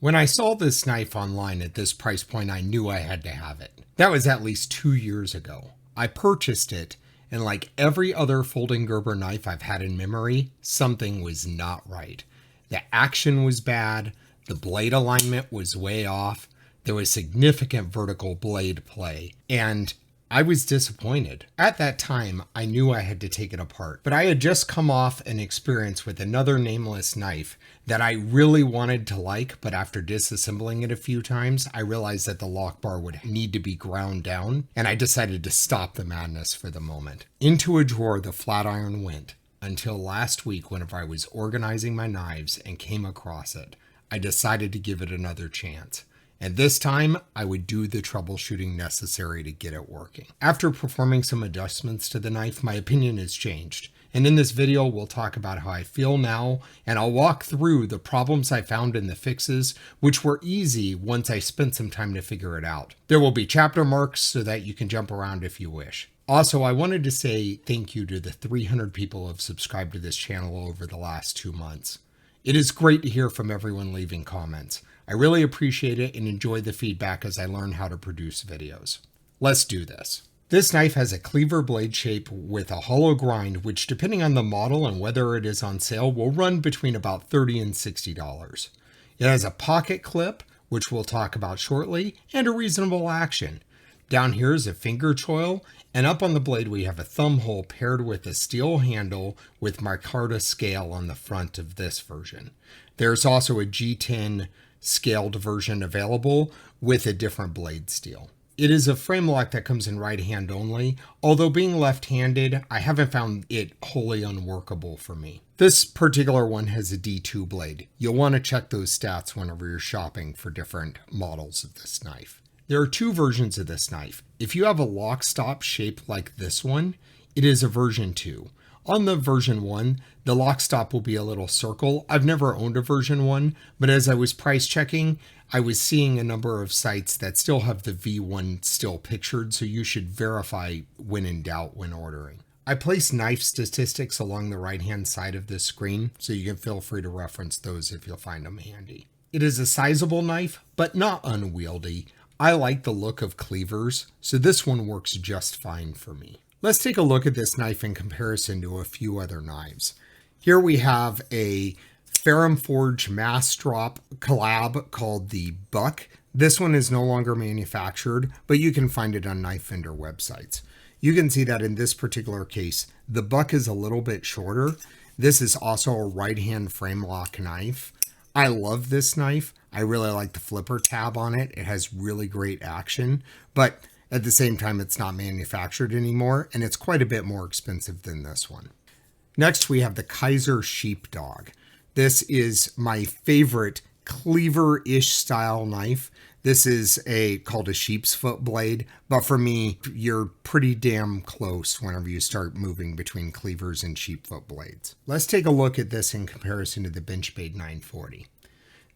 When I saw this knife online at this price point, I knew I had to have it. That was at least 2 years ago. I purchased it, and like every other folding Gerber knife I've had in memory, something was not right. The action was bad, the blade alignment was way off, there was significant vertical blade play, and I was disappointed. At that time, I knew I had to take it apart, but I had just come off an experience with another nameless knife that I really wanted to like, but after disassembling it a few times, I realized that the lock bar would need to be ground down, and I decided to stop the madness for the moment. Into a drawer the flat iron went, until last week whenever I was organizing my knives and came across it. I decided to give it another chance. And this time, I would do the troubleshooting necessary to get it working. After performing some adjustments to the knife, my opinion has changed. And in this video, we'll talk about how I feel now, and I'll walk through the problems I found in the fixes, which were easy once I spent some time to figure it out. There will be chapter marks so that you can jump around if you wish. Also, I wanted to say thank you to the 300 people who have subscribed to this channel over the last 2 months. It is great to hear from everyone leaving comments. I really appreciate it and enjoy the feedback as I learn how to produce videos. Let's do this. This knife has a cleaver blade shape with a hollow grind, which depending on the model and whether it is on sale will run between about $30 and $60. It has a pocket clip, which we'll talk about shortly, and a reasonable action. Down here is a finger choil, and up on the blade we have a thumb hole paired with a steel handle with micarta scale on the front of this version. There's also a G10 scaled version available with a different blade steel. It is a frame lock that comes in right hand only, although being left-handed, I haven't found it wholly unworkable for me. This particular one has a D2 blade. You'll want to check those stats whenever you're shopping for different models of this knife. There are 2 versions of this knife. If you have a lock stop shaped like this one, it is a version 2. On the version 1, the lock stop will be a little circle. I've never owned a version 1, but as I was price checking, I was seeing a number of sites that still have the V1 still pictured, so you should verify when in doubt when ordering. I place knife statistics along the right-hand side of this screen, so you can feel free to reference those if you'll find them handy. It is a sizable knife, but not unwieldy. I like the look of cleavers, so this one works just fine for me. Let's take a look at this knife in comparison to a few other knives. Here we have a Ferrum Forge mass drop collab called the Buck. This one is no longer manufactured, but you can find it on knife vendor websites. You can see that in this particular case, the Buck is a little bit shorter. This is also a right-hand frame lock knife. I love this knife. I really like the flipper tab on it. It has really great action, but at the same time, it's not manufactured anymore, and it's quite a bit more expensive than this one. Next, we have the Kizer Sheepdog. This is my favorite cleaver-ish style knife. This is called a sheep's foot blade, but for me, you're pretty damn close whenever you start moving between cleavers and sheep foot blades. Let's take a look at this in comparison to the Benchmade 940.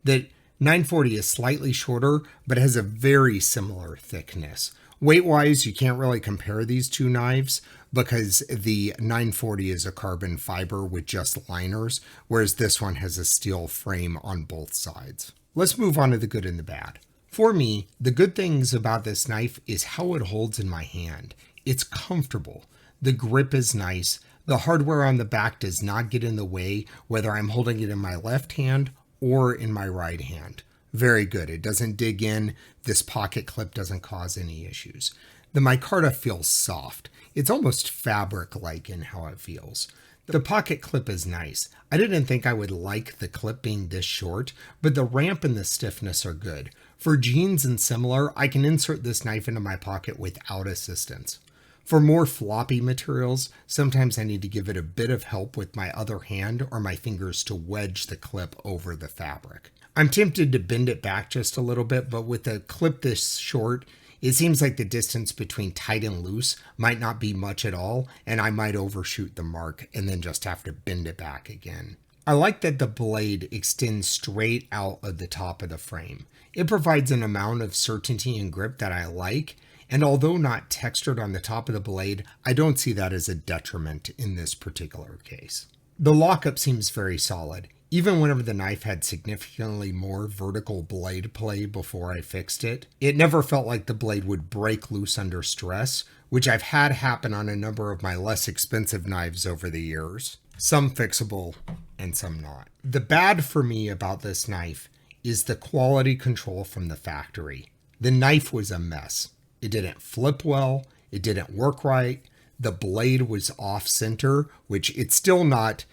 The 940 is slightly shorter, but has a very similar thickness. Weight-wise, you can't really compare these 2 knives because the 940 is a carbon fiber with just liners, whereas this one has a steel frame on both sides. Let's move on to the good and the bad. For me, the good things about this knife is how it holds in my hand. It's comfortable. The grip is nice. The hardware on the back does not get in the way, whether I'm holding it in my left hand or in my right hand. Very good. It doesn't dig in. This pocket clip doesn't cause any issues. The micarta feels soft. It's almost fabric-like in how it feels. The pocket clip is nice. I didn't think I would like the clip being this short, but the ramp and the stiffness are good. For jeans and similar, I can insert this knife into my pocket without assistance. For more floppy materials, sometimes I need to give it a bit of help with my other hand or my fingers to wedge the clip over the fabric. I'm tempted to bend it back just a little bit, but with a clip this short, it seems like the distance between tight and loose might not be much at all, and I might overshoot the mark and then just have to bend it back again. I like that the blade extends straight out of the top of the frame. It provides an amount of certainty and grip that I like, and although not textured on the top of the blade, I don't see that as a detriment in this particular case. The lockup seems very solid. Even whenever the knife had significantly more vertical blade play before I fixed it, it never felt like the blade would break loose under stress, which I've had happen on a number of my less expensive knives over the years. Some fixable and some not. The bad for me about this knife is the quality control from the factory. The knife was a mess. It didn't flip well. It didn't work right. The blade was off center, which it's still not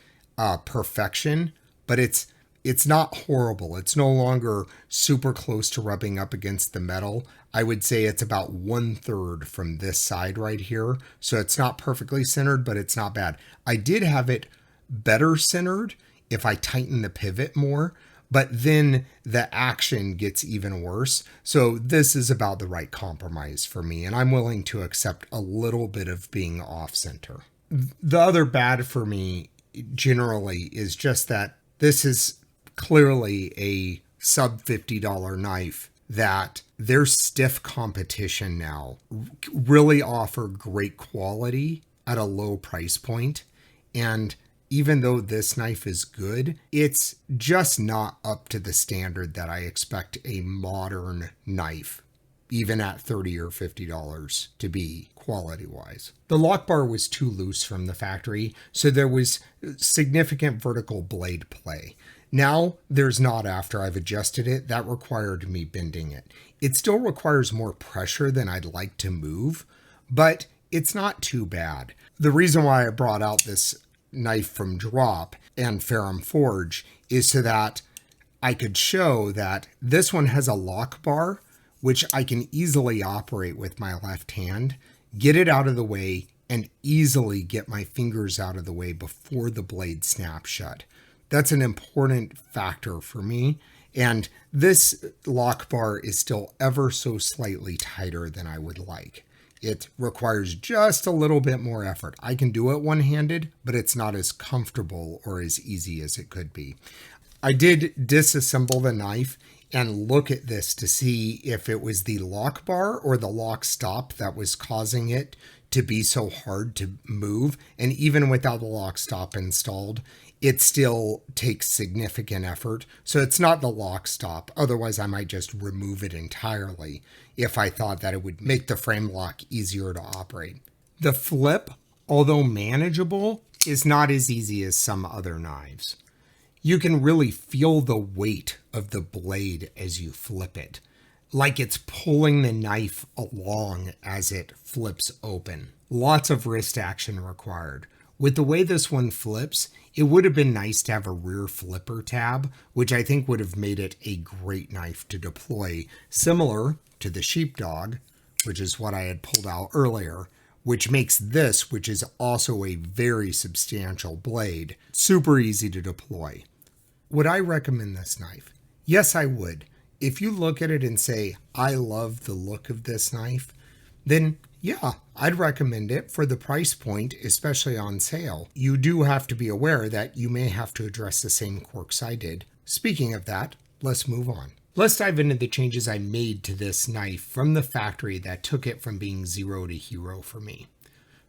perfection, but it's not horrible. It's no longer super close to rubbing up against the metal. I would say it's about 1/3 from this side right here. So it's not perfectly centered, but it's not bad. I did have it better centered if I tighten the pivot more, but then the action gets even worse. So this is about the right compromise for me, and I'm willing to accept a little bit of being off center. The other bad for me generally is just that this is clearly a sub $50 knife that their stiff competition now really offer great quality at a low price point. And even though this knife is good, it's just not up to the standard that I expect a modern knife, even at $30 or $50, to be quality-wise. The lock bar was too loose from the factory, so there was significant vertical blade play. Now there's not after I've adjusted it. That required me bending it. It still requires more pressure than I'd like to move, but it's not too bad. The reason why I brought out this knife from Drop and Ferrum Forge is so that I could show that this one has a lock bar, which I can easily operate with my left hand, get it out of the way, and easily get my fingers out of the way before the blade snaps shut. That's an important factor for me. And this lock bar is still ever so slightly tighter than I would like. It requires just a little bit more effort. I can do it one-handed, but it's not as comfortable or as easy as it could be. I did disassemble the knife and look at this to see if it was the lock bar or the lock stop that was causing it to be so hard to move. And even without the lock stop installed, it still takes significant effort. So it's not the lock stop. Otherwise, I might just remove it entirely if I thought that it would make the frame lock easier to operate. The flip, although manageable, is not as easy as some other knives. You can really feel the weight of the blade as you flip it, like it's pulling the knife along as it flips open. Lots of wrist action required. With the way this one flips, it would have been nice to have a rear flipper tab, which I think would have made it a great knife to deploy, similar to the Sheepdog, which is what I had pulled out earlier, which makes this, which is also a very substantial blade, super easy to deploy. Would I recommend this knife? Yes, I would. If you look at it and say, I love the look of this knife, then yeah, I'd recommend it for the price point, especially on sale. You do have to be aware that you may have to address the same quirks I did. Speaking of that, let's move on. Let's dive into the changes I made to this knife from the factory that took it from being zero to hero for me.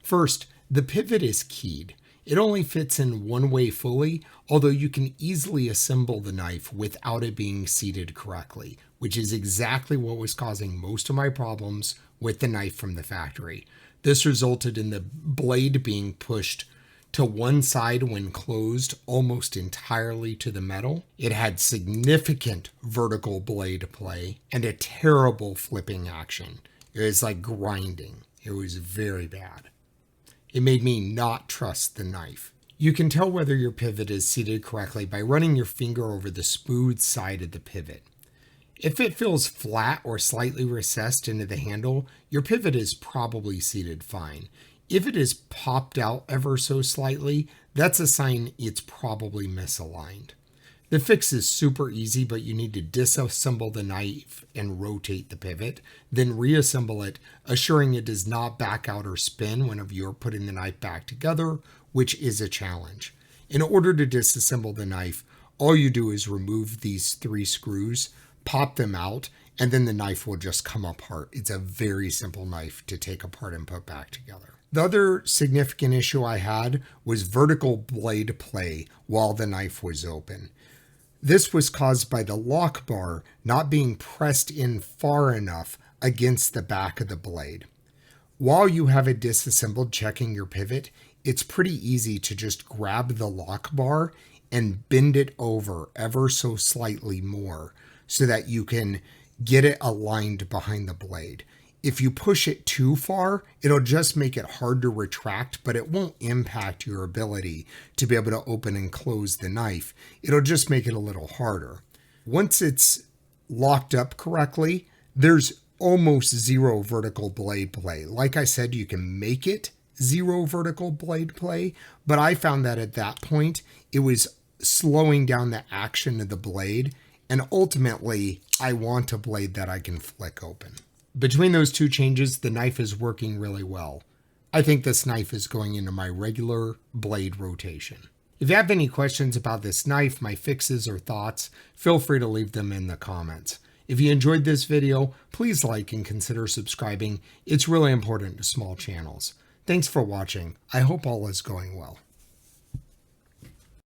First, the pivot is keyed. It only fits in one way fully, although you can easily assemble the knife without it being seated correctly, which is exactly what was causing most of my problems with the knife from the factory. This resulted in the blade being pushed to one side when closed almost entirely to the metal. It had significant vertical blade play and a terrible flipping action. It was like grinding. It was very bad. It made me not trust the knife. You can tell whether your pivot is seated correctly by running your finger over the smooth side of the pivot. If it feels flat or slightly recessed into the handle, your pivot is probably seated fine. If it is popped out ever so slightly, that's a sign it's probably misaligned. The fix is super easy, but you need to disassemble the knife and rotate the pivot, then reassemble it, assuring it does not back out or spin whenever you're putting the knife back together, which is a challenge. In order to disassemble the knife, all you do is remove these 3 screws, pop them out, and then the knife will just come apart. It's a very simple knife to take apart and put back together. The other significant issue I had was vertical blade play while the knife was open. This was caused by the lock bar not being pressed in far enough against the back of the blade. While you have it disassembled checking your pivot, it's pretty easy to just grab the lock bar and bend it over ever so slightly more so that you can get it aligned behind the blade. If you push it too far, it'll just make it hard to retract, but it won't impact your ability to be able to open and close the knife. It'll just make it a little harder. Once it's locked up correctly, there's almost zero vertical blade play. Like I said, you can make it zero vertical blade play, but I found that at that point, it was slowing down the action of the blade, and ultimately, I want a blade that I can flick open. Between those two changes, the knife is working really well. I think this knife is going into my regular blade rotation. If you have any questions about this knife, my fixes or thoughts, feel free to leave them in the comments. If you enjoyed this video, please like and consider subscribing. It's really important to small channels. Thanks for watching. I hope all is going well.